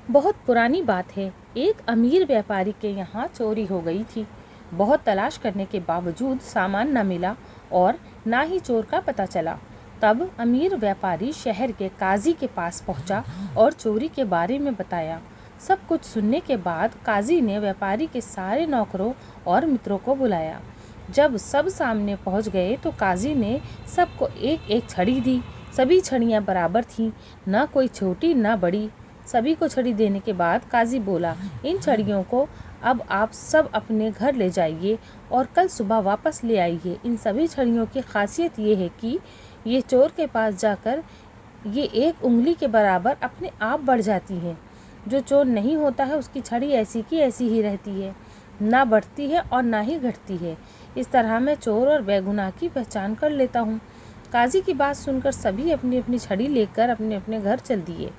बहुत पुरानी बात है। एक अमीर व्यापारी के यहाँ चोरी हो गई थी। बहुत तलाश करने के बावजूद सामान न मिला और ना ही चोर का पता चला। तब अमीर व्यापारी शहर के काजी के पास पहुँचा और चोरी के बारे में बताया। सब कुछ सुनने के बाद काजी ने व्यापारी के सारे नौकरों और मित्रों को बुलाया। जब सब सामने पहुँच गए तो काजी ने सबको एक एक छड़ी दी। सभी छड़ियाँ बराबर थीं, न कोई छोटी न बड़ी। सभी को छड़ी देने के बाद काजी बोला, इन छड़ियों को अब आप सब अपने घर ले जाइए और कल सुबह वापस ले आइए। इन सभी छड़ियों की खासियत ये है कि ये चोर के पास जाकर ये एक उंगली के बराबर अपने आप बढ़ जाती हैं। जो चोर नहीं होता है उसकी छड़ी ऐसी की ऐसी ही रहती है, ना बढ़ती है और ना ही घटती है। इस तरह मैं चोर और बेगुनाह की पहचान कर लेता हूँ। काजी की बात सुनकर सभी अपनी अपनी छड़ी लेकर अपने अपने घर चल दिए।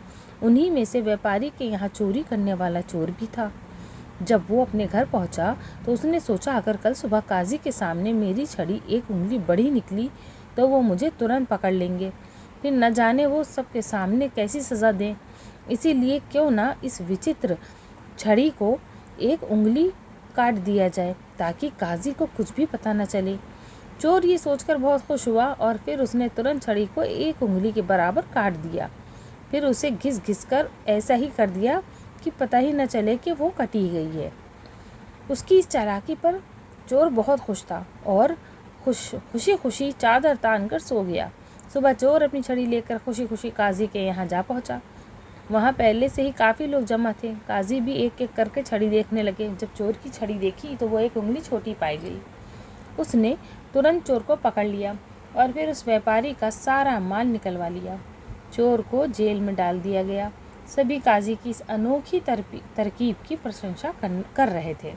उन्हीं में से व्यापारी के यहाँ चोरी करने वाला चोर भी था। जब वो अपने घर पहुँचा तो उसने सोचा, अगर कल सुबह काजी के सामने मेरी छड़ी एक उंगली बड़ी निकली तो वो मुझे तुरंत पकड़ लेंगे। फिर न जाने वो सबके सामने कैसी सज़ा दें। इसीलिए क्यों ना इस विचित्र छड़ी को एक उंगली काट दिया जाए ताकि काजी को कुछ भी पता न चले। चोर ये सोचकर बहुत खुश हुआ और फिर उसने तुरंत छड़ी को एक उंगली के बराबर काट दिया। फिर उसे घिस घिस कर ऐसा ही कर दिया कि पता ही न चले कि वो कटी गई है। उसकी इस चालाकी पर चोर बहुत खुश था और खुशी खुशी चादर तान कर सो गया। सुबह चोर अपनी छड़ी लेकर खुशी खुशी काजी के यहाँ जा पहुँचा। वहाँ पहले से ही काफ़ी लोग जमा थे। काजी भी एक एक करके छड़ी देखने लगे। जब चोर की छड़ी देखी तो वो एक उंगली छोटी पाई गई। उसने तुरंत चोर को पकड़ लिया और फिर उस व्यापारी का सारा माल निकलवा लिया। चोर को जेल में डाल दिया गया। सभी काजी की इस अनोखी तरकीब की प्रशंसा कर रहे थे।